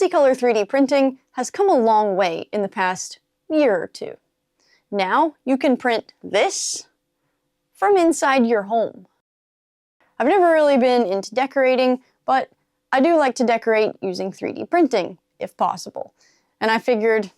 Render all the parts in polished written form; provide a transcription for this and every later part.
Multicolor 3D printing has come a long way in the past year or two. Now you can print this from inside your home. I've never really been into decorating, but I do like to decorate using 3D printing, if possible. And I figured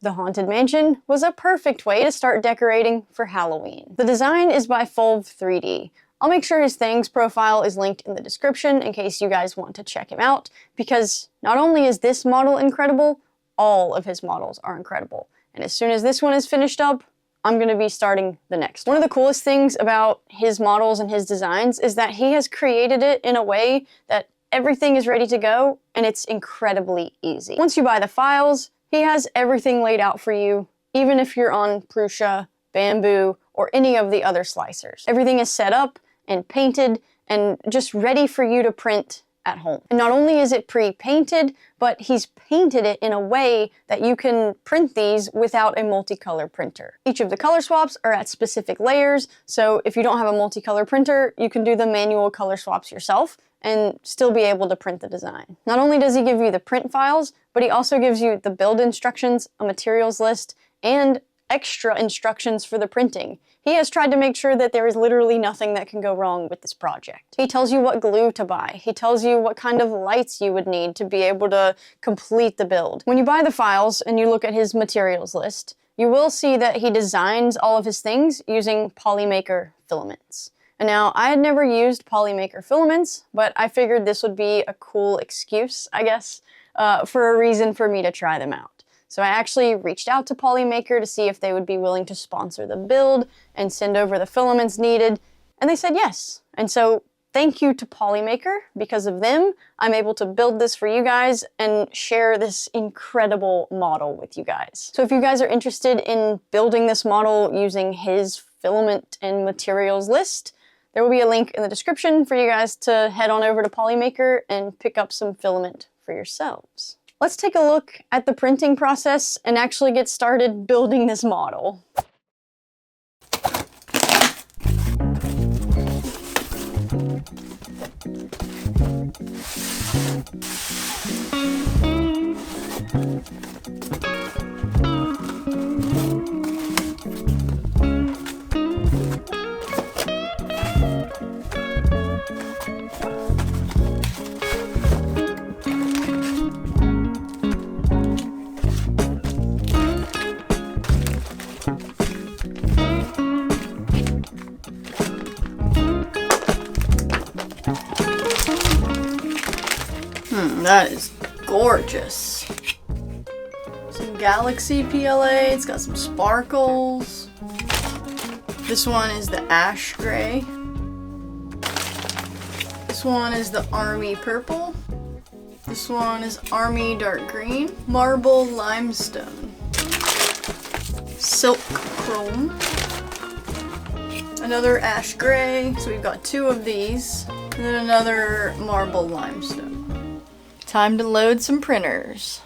the Haunted Mansion was a perfect way to start decorating for Halloween. The design is by Fulv 3D. I'll make sure his Thangs profile is linked in the description in case you guys want to check him out, because not only is this model incredible, all of his models are incredible. And as soon as this one is finished up, I'm going to be starting the next. One of the coolest things about his models and his designs is that he has created it in a way that everything is ready to go, and it's incredibly easy. Once you buy the files, he has everything laid out for you, even if you're on Prusa, Bamboo, or any of the other slicers. Everything is set up and painted and just ready for you to print at home. And not only is it pre-painted, but he's painted it in a way that you can print these without a multicolor printer. Each of the color swaps are at specific layers, so if you don't have a multicolor printer, you can do the manual color swaps yourself and still be able to print the design. Not only does he give you the print files, but he also gives you the build instructions, a materials list, and extra instructions for the printing. He has tried to make sure that there is literally nothing that can go wrong with this project. He tells you what glue to buy. He tells you what kind of lights you would need to be able to complete the build. When you buy the files and you look at his materials list, you will see that he designs all of his things using Polymaker filaments. And now, I had never used Polymaker filaments, but I figured this would be a cool excuse, I guess, for a reason for me to try them out. So I actually reached out to Polymaker to see if they would be willing to sponsor the build and send over the filaments needed, and they said yes. And so thank you to Polymaker. Because of them, I'm able to build this for you guys and share this incredible model with you guys. So if you guys are interested in building this model using his filament and materials list, there will be a link in the description for you guys to head on over to Polymaker and pick up some filament for yourselves. Let's take a look at the printing process and actually get started building this model. That is gorgeous. Some Galaxy PLA, it's got some sparkles. This one is the ash gray. This one is the army purple. This one is army dark green. Marble limestone. Silk chrome. Another ash gray, so we've got two of these. And then another marble limestone. Time to load some printers.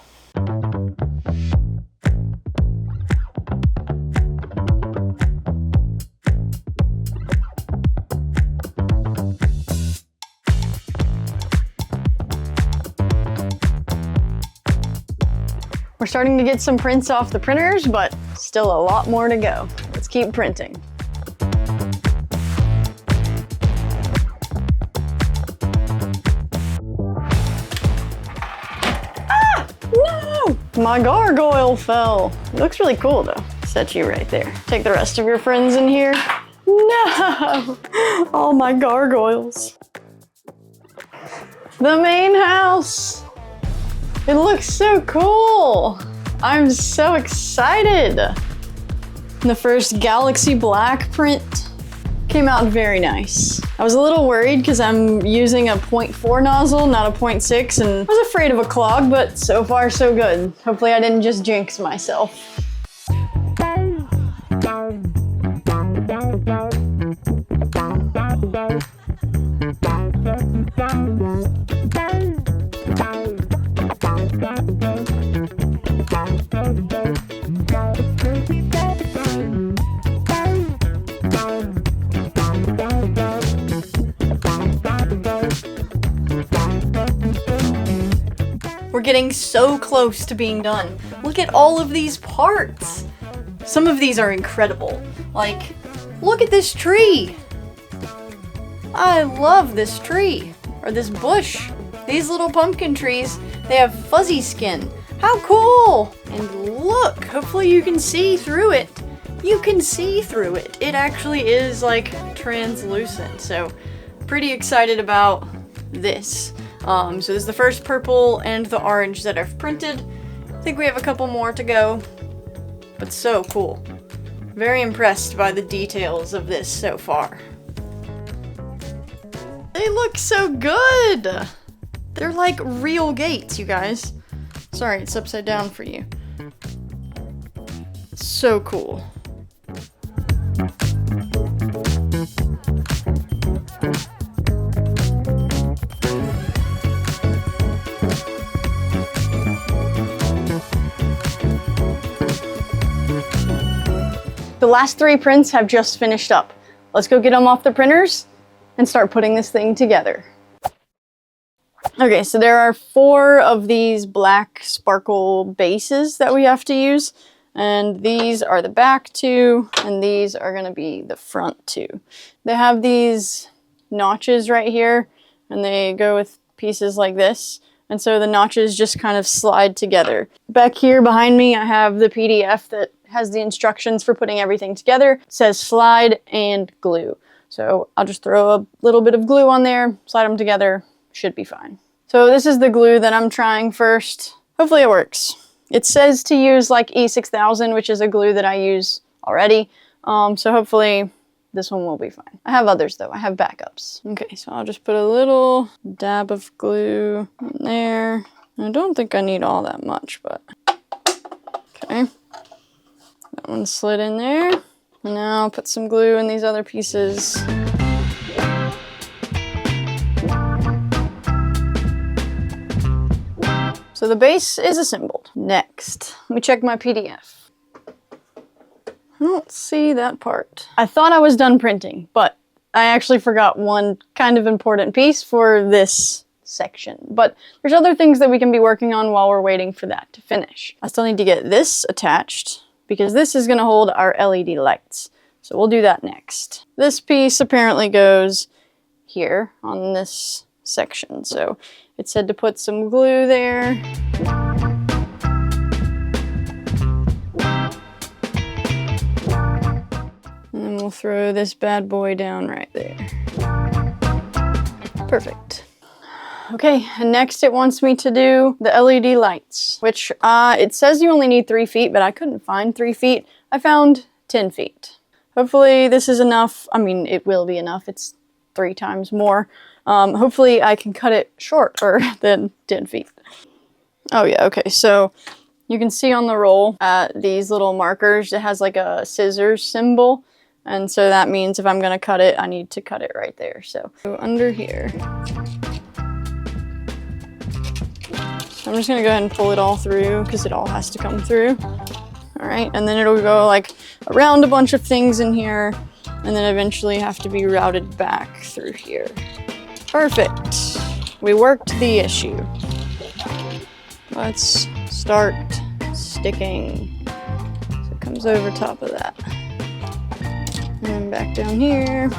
We're starting to get some prints off the printers, but still a lot more to go. Let's keep printing. My gargoyle fell. It looks really cool though. Set you right there. Take the rest of your friends in here. No! All my gargoyles. The main house. It looks so cool. I'm so excited. The first Galaxy Black print came out very nice. I was a little worried because I'm using a 0.4 nozzle, not a 0.6, and I was afraid of a clog, but so far so good. Hopefully I didn't just jinx myself. We're getting so close to being done. Look at all of these parts. Some of these are incredible. Like, look at this tree. I love this tree, or this bush. These little pumpkin trees, they have fuzzy skin. How cool! And look, hopefully you can see through it. You can see through it. It actually is like translucent, so pretty excited about this. So this is the first purple and the orange that I've printed. I think we have a couple more to go, but so cool. Very impressed by the details of this so far. They look so good! They're like real gates, you guys. Sorry, it's upside down for you. So cool. The last 3 prints have just finished up. Let's go get them off the printers and start putting this thing together. Okay, so there are 4 of these black sparkle bases that we have to use, and these are the back 2, and these are going to be the front 2. They have these notches right here, and they go with pieces like this, and so the notches just kind of slide together. Back here behind me I have the PDF that has the instructions for putting everything together. It says slide and glue. So I'll just throw a little bit of glue on there, slide them together, should be fine. So this is the glue that I'm trying first. Hopefully it works. It says to use like E6000, which is a glue that I use already. So hopefully this one will be fine. I have others though, I have backups. Okay, so I'll just put a little dab of glue in there. I don't think I need all that much, but okay. That one slid in there. And now I'll put some glue in these other pieces. So the base is assembled. Next, let me check my PDF. I don't see that part. I thought I was done printing, but I actually forgot one kind of important piece for this section. But there's other things that we can be working on while we're waiting for that to finish. I still need to get this attached, because this is going to hold our LED lights. So we'll do that next. This piece apparently goes here on this section. So it said to put some glue there. And then we'll throw this bad boy down right there. Perfect. Okay, and next it wants me to do the LED lights, which it says you only need 3 feet, but I couldn't find 3 feet. I found 10 feet. Hopefully this is enough. I mean, it will be enough. It's 3 times more. Hopefully I can cut it shorter than 10 feet. Oh yeah, okay, so you can see on the roll these little markers, it has like a scissors symbol. And so that means if I'm gonna cut it, I need to cut it right there. So under here. I'm just gonna go ahead and pull it all through because it all has to come through. All right, and then it'll go like around a bunch of things in here and then eventually have to be routed back through here. Perfect. We worked the issue. Let's start sticking. So it comes over top of that. And then back down here,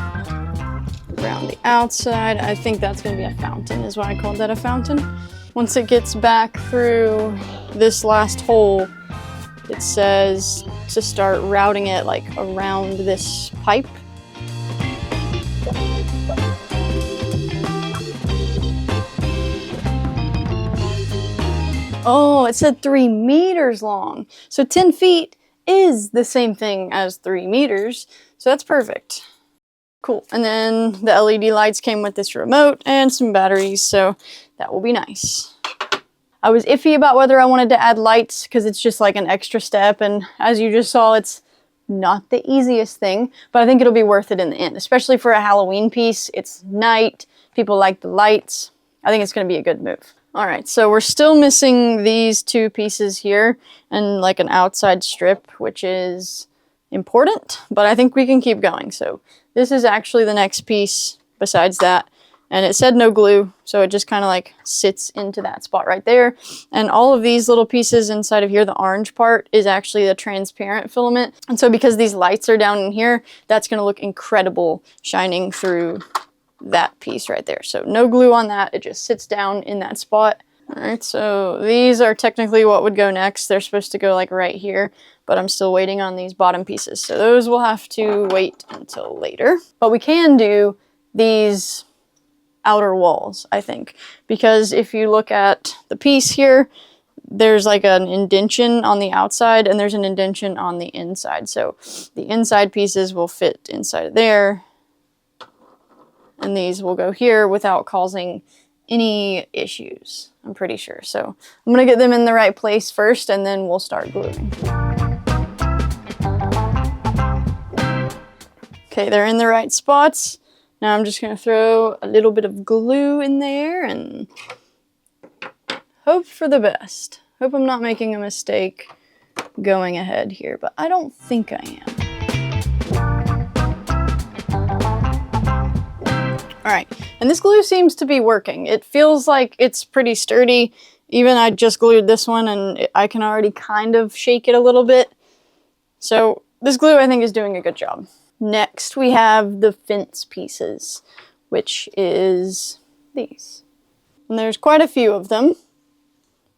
around the outside. I think that's gonna be a fountain, is why I called that a fountain. Once it gets back through this last hole, it says to start routing it like around this pipe. Oh, it said 3 meters long. So 10 feet is the same thing as 3 meters. So that's perfect. Cool. And then the LED lights came with this remote and some batteries, so that will be nice. I was iffy about whether I wanted to add lights because it's just like an extra step, and as you just saw, it's not the easiest thing, but I think it'll be worth it in the end, especially for a Halloween piece. It's night, people like the lights. I think it's going to be a good move. All right, so we're still missing these 2 pieces here and like an outside strip, which is important, but I think we can keep going. So this is actually the next piece besides that, and it said no glue, so it just kind of like sits into that spot right there. And all of these little pieces inside of here, the orange part, is actually the transparent filament. And so because these lights are down in here, that's going to look incredible shining through that piece right there. So no glue on that, it just sits down in that spot. All right, so these are technically what would go next. They're supposed to go like right here, but I'm still waiting on these bottom pieces. So those will have to wait until later. But we can do these outer walls, I think, because if you look at the piece here, there's like an indentation on the outside and there's an indentation on the inside. So the inside pieces will fit inside of there, and these will go here without causing any issues, I'm pretty sure. So I'm gonna get them in the right place first, and then we'll start gluing. Okay, they're in the right spots. Now I'm just gonna throw a little bit of glue in there and hope for the best. Hope I'm not making a mistake going ahead here, but I don't think I am. All right, and this glue seems to be working. It feels like it's pretty sturdy. Even I just glued this one and I can already kind of shake it a little bit. So this glue, I think, is doing a good job. Next, we have the fence pieces, which is these. And there's quite a few of them.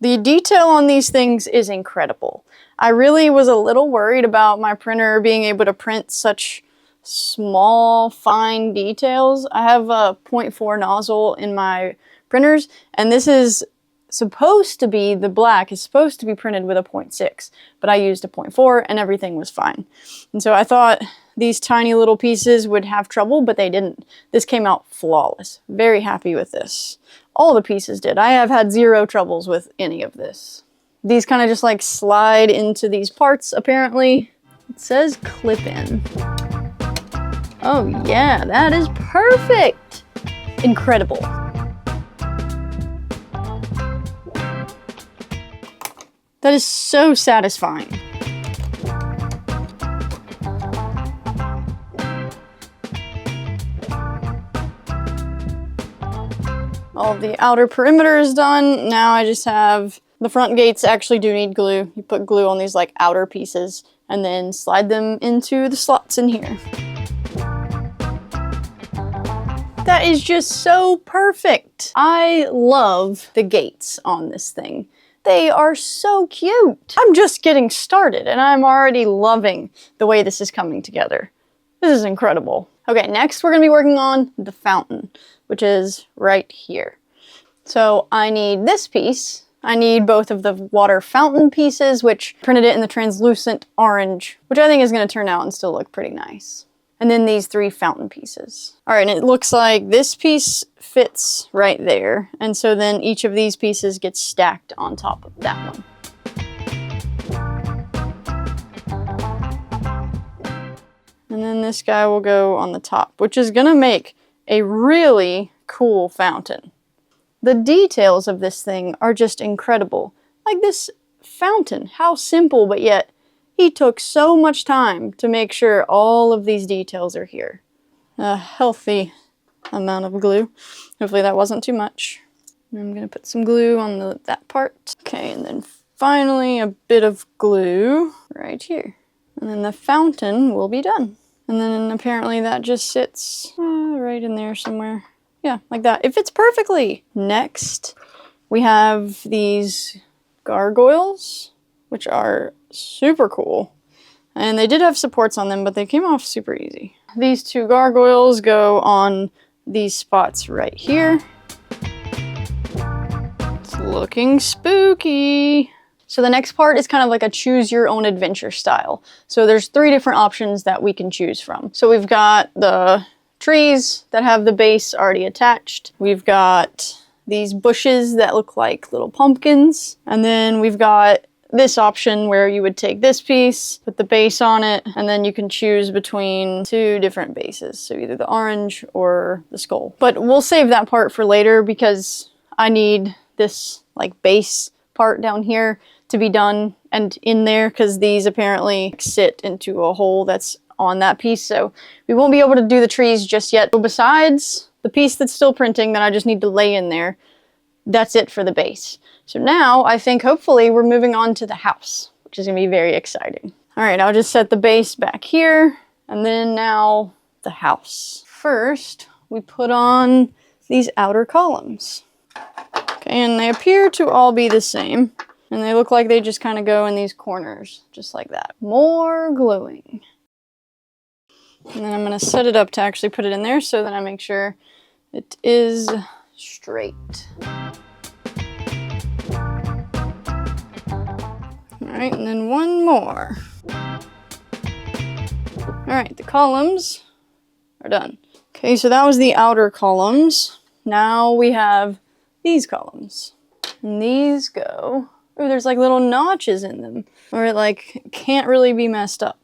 The detail on these things is incredible. I really was a little worried about my printer being able to print such small, fine details. I have a 0.4 nozzle in my printers, and this is supposed to be, the black is supposed to be printed with a 0.6, but I used a 0.4 and everything was fine. And so I thought these tiny little pieces would have trouble, but they didn't. This came out flawless. Very happy with this. All the pieces did. I have had zero troubles with any of this. These kind of just like slide into these parts, apparently. It says clip in. Oh yeah, that is perfect. Incredible. That is so satisfying. All of the outer perimeter is done. Now I just have the front gates. Actually do need glue. You put glue on these like outer pieces and then slide them into the slots in here. That is just so perfect. I love the gates on this thing. They are so cute. I'm just getting started and I'm already loving the way this is coming together. This is incredible. Okay, next we're gonna be working on the fountain, which is right here. So I need this piece. I need both of the water fountain pieces, which printed it in the translucent orange, which I think is gonna turn out and still look pretty nice. And then these 3 fountain pieces. All right, and it looks like this piece fits right there. And so then each of these pieces gets stacked on top of that one. And then this guy will go on the top, which is gonna make a really cool fountain. The details of this thing are just incredible. Like this fountain, how simple, but yet he took so much time to make sure all of these details are here. A healthy amount of glue. Hopefully that wasn't too much. I'm gonna put some glue on that part. Okay, and then finally a bit of glue right here. And then the fountain will be done. And then apparently that just sits right in there somewhere. Yeah, like that. It fits perfectly. Next, we have these gargoyles, which are super cool. And they did have supports on them, but they came off super easy. These 2 gargoyles go on these spots right here. It's looking spooky. So the next part is kind of like a choose your own adventure style. So there's 3 different options that we can choose from. So we've got the trees that have the base already attached. We've got these bushes that look like little pumpkins. And then we've got this option where you would take this piece, put the base on it, and then you can choose between 2 different bases. So either the orange or the skull. But we'll save that part for later because I need this like base part down here to be done and in there, because these apparently sit into a hole that's on that piece. So we won't be able to do the trees just yet. So besides the piece that's still printing that I just need to lay in there, that's it for the base. So now I think hopefully we're moving on to the house, which is gonna be very exciting. All right, I'll just set the base back here, and then now the house. First, we put on these outer columns. Okay, and they appear to all be the same, and they look like they just kind of go in these corners, just like that. More gluing. And then I'm gonna set it up to actually put it in there so that I make sure it is straight. All right, and then one more. All right, the columns are done. Okay, so that was the outer columns. Now we have these columns. And these go, oh, there's like little notches in them, or it like can't really be messed up.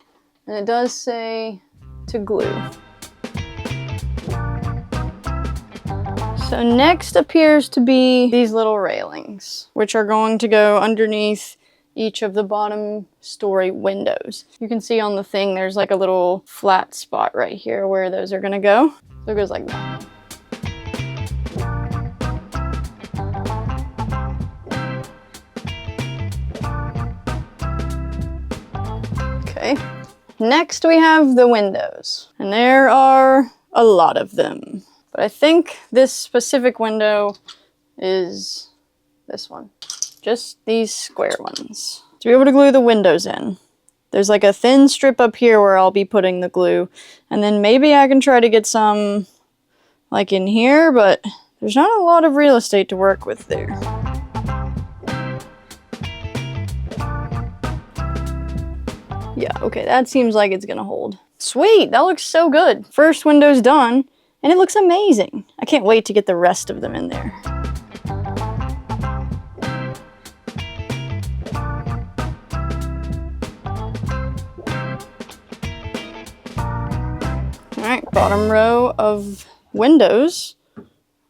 And it does say to glue. So next appears to be these little railings, which are going to go underneath each of the bottom story windows. You can see on the thing there's like a little flat spot right here where those are gonna go. So it goes like that. Okay, next we have the windows, and there are a lot of them. But I think this specific window is this one. Just these square ones. To be able to glue the windows in, there's like a thin strip up here where I'll be putting the glue, and then maybe I can try to get some like in here, but there's not a lot of real estate to work with there. Yeah, okay, that seems like it's gonna hold. Sweet, that looks so good. First window's done, and it looks amazing. I can't wait to get the rest of them in there. Alright, bottom row of windows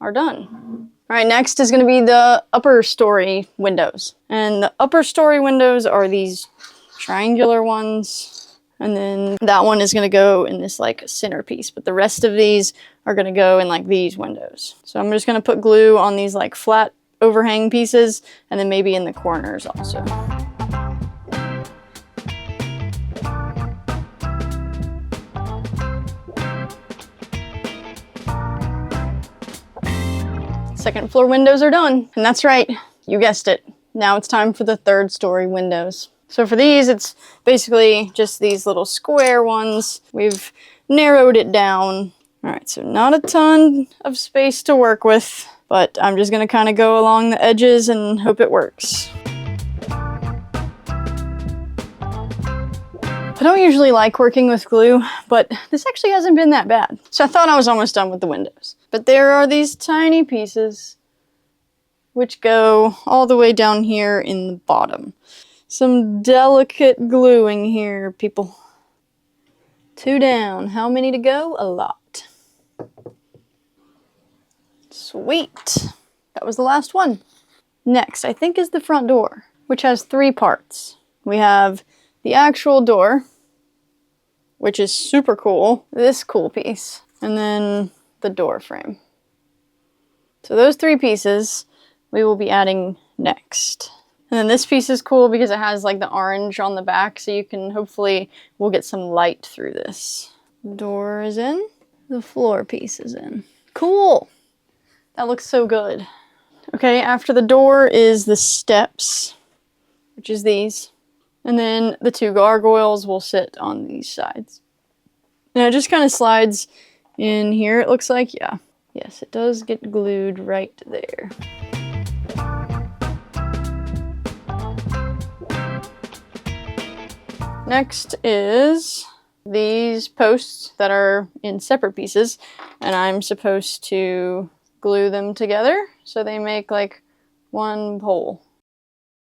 are done. Alright, next is going to be the upper story windows. And the upper story windows are these triangular ones. And then that one is going to go in this like centerpiece. But the rest of these are going to go in like these windows. So I'm just going to put glue on these like flat overhang pieces, and then maybe in the corners also. Second floor windows are done. And that's right, you guessed it. Now it's time for the third story windows. So for these, it's basically just these little square ones. We've narrowed it down. All right, so not a ton of space to work with, but I'm just gonna kind of go along the edges and hope it works. I don't usually like working with glue, but this actually hasn't been that bad. So I thought I was almost done with the windows. But there are these tiny pieces which go all the way down here in the bottom. Some delicate gluing here, people. 2 down. How many to go? A lot. Sweet. That was the last one. Next, I think, is the front door, which has 3 parts. We have the actual door, which is super cool. This cool piece. And then the door frame. So those 3 pieces we will be adding next. And then this piece is cool because it has like the orange on the back, so you can hopefully, we'll get some light through this. Door is in, the floor piece is in. Cool! That looks so good. Okay, after the door is the steps, which is these. And then the 2 gargoyles will sit on these sides. And it just kind of slides in here, it looks like, yeah. Yes, it does get glued right there. Next is these posts that are in separate pieces, and I'm supposed to glue them together so they make like one pole.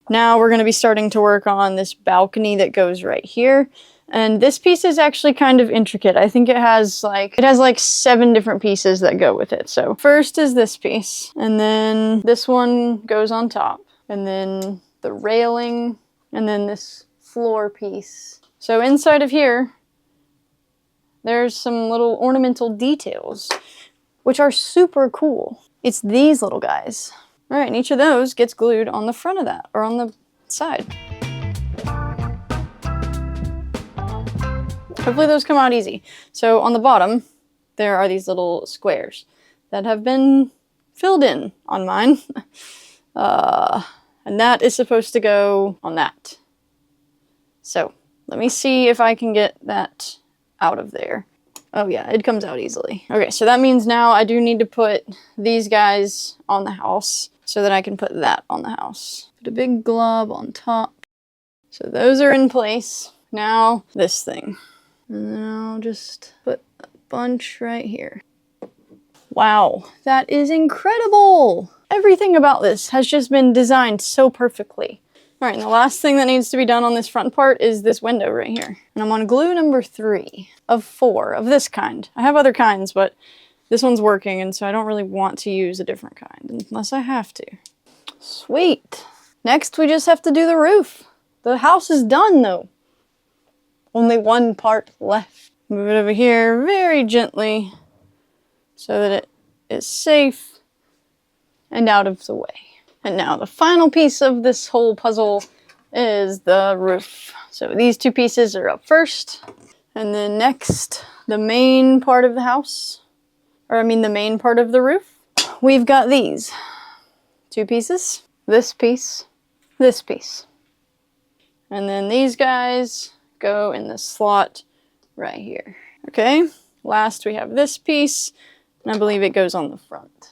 Now we're going to be starting to work on this balcony that goes right here. And this piece is actually kind of intricate. I think it has like 7 different pieces that go with it. So first is this piece, and then this one goes on top, and then the railing, and then this floor piece. So inside of here, there's some little ornamental details. which are super cool. It's these little guys. All right, and each of those gets glued on the front of that, or on the side. Hopefully those come out easy. So on the bottom, there are these little squares that have been filled in on mine. And that is supposed to go on that. So let me see if I can get that out of there. Oh yeah, it comes out easily. Okay, so that means now I do need to put these guys on the house so that I can put that on the house. Put a big glob on top. So those are in place. Now this thing. And then I'll just put a bunch right here. Wow, that is incredible! Everything about this has just been designed so perfectly. All right, and the last thing that needs to be done on this front part is this window right here. And I'm on glue number 3 of 4 of this kind. I have other kinds, but this one's working, and so I don't really want to use a different kind unless I have to. Sweet. Next, we just have to do the roof. The house is done, though. Only one part left. Move it over here very gently so that it is safe and out of the way. And now the final piece of this whole puzzle is the roof. So these 2 pieces are up first, and then next, the main part of the house, or I mean the main part of the roof. We've got these 2 pieces, this piece, this piece. And then these guys go in the slot right here. Okay, last we have this piece, and I believe it goes on the front.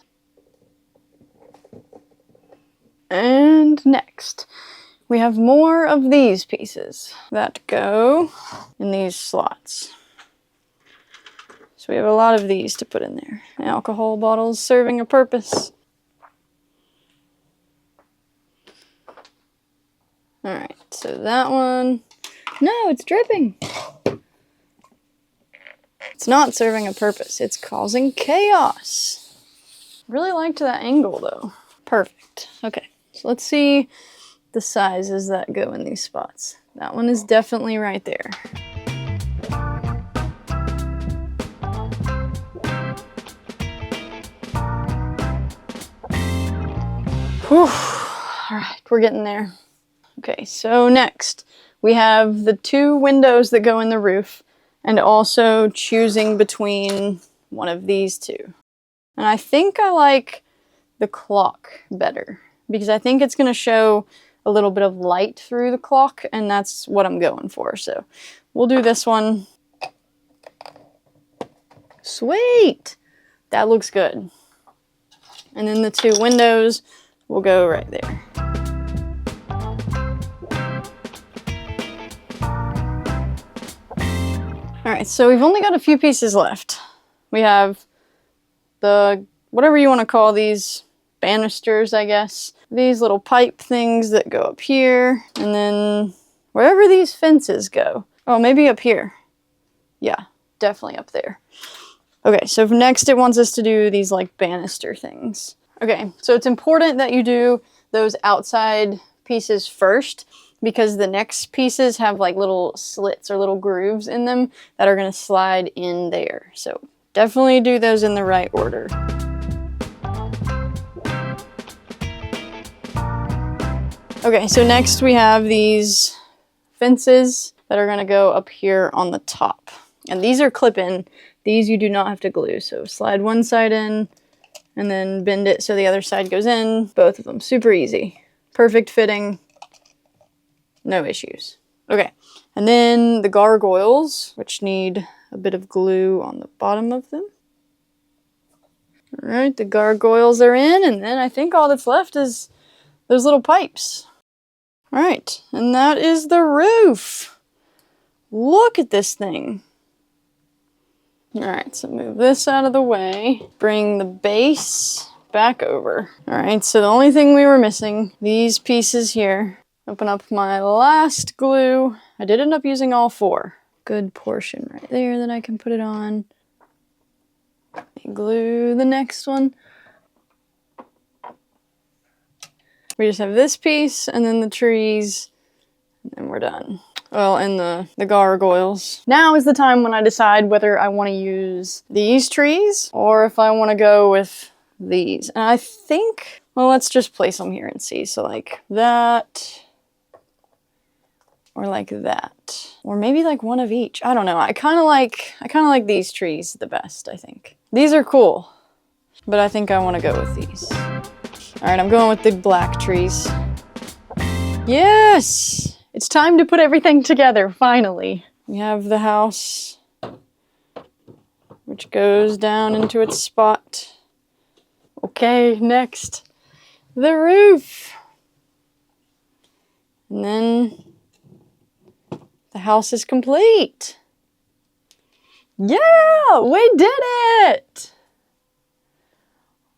And next, we have more of these pieces that go in these slots. So we have a lot of these to put in there. Alcohol bottles serving a purpose. All right, so that one, no, it's dripping. It's not serving a purpose, it's causing chaos. Really liked that angle though. Perfect, okay. So let's see the sizes that go in these spots. That one is definitely right there. Whew. All right, we're getting there. Okay, so next we have the 2 windows that go in the roof and also choosing between one of these 2. And I think I like the clock better because I think it's gonna show a little bit of light through the clock, and that's what I'm going for. So we'll do this one. Sweet! That looks good. And then the 2 windows will go right there. All right, so we've only got a few pieces left. We have the, whatever you want to call these, banisters, I guess. These little pipe things that go up here, and then wherever these fences go. Oh, maybe up here. Yeah, definitely up there. Okay, so next it wants us to do these like banister things. Okay, so it's important that you do those outside pieces first because the next pieces have like little slits or little grooves in them that are gonna slide in there. So definitely do those in the right order. Okay, so next we have these fences that are gonna go up here on the top. And these are clip-in. These you do not have to glue. So slide one side in and then bend it so the other side goes in. Both of them, super easy. Perfect fitting, no issues. Okay, and then the gargoyles, which need a bit of glue on the bottom of them. All right, the gargoyles are in, and then I think all that's left is those little pipes. All right, and that is the roof. Look at this thing. All right, so move this out of the way. Bring the base back over. All right, so the only thing we were missing, these pieces here. Open up my last glue. I did end up using all 4. Good portion right there that I can put it on. Glue the next one. We just have this piece and then the trees, and then we're done. Well, and the gargoyles. Now is the time when I decide whether I want to use these trees or if I want to go with these. And I think, well, let's just place them here and see. So like that, or like that, or maybe like one of each. I don't know. I kind of like these trees the best, I think. These are cool, but I think I want to go with these. All right, I'm going with the black trees. Yes! It's time to put everything together, finally. We have the house, which goes down into its spot. Okay, next, the roof. And then the house is complete. Yeah, we did it!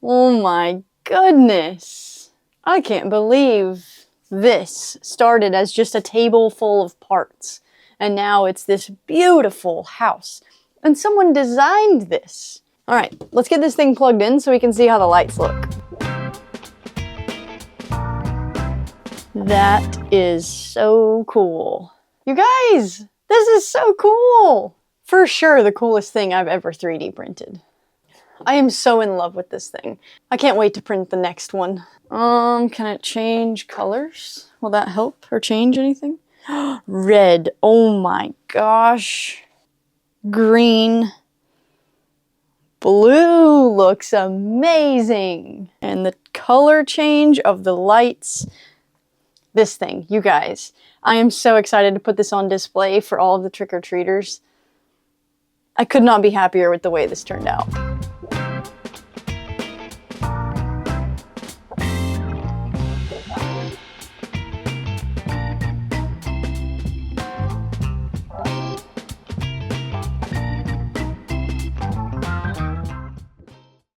Oh my goodness. I can't believe this started as just a table full of parts, and now it's this beautiful house. And someone designed this. All right, let's get this thing plugged in so we can see how the lights look. That is so cool. You guys, this is so cool. For sure the coolest thing I've ever 3D printed. I am so in love with this thing. I can't wait to print the next one. Can it change colors? Will that help or change anything? Red, oh my gosh. Green. Blue looks amazing. And the color change of the lights. This thing, you guys. I am so excited to put this on display for all of the trick-or-treaters. I could not be happier with the way this turned out.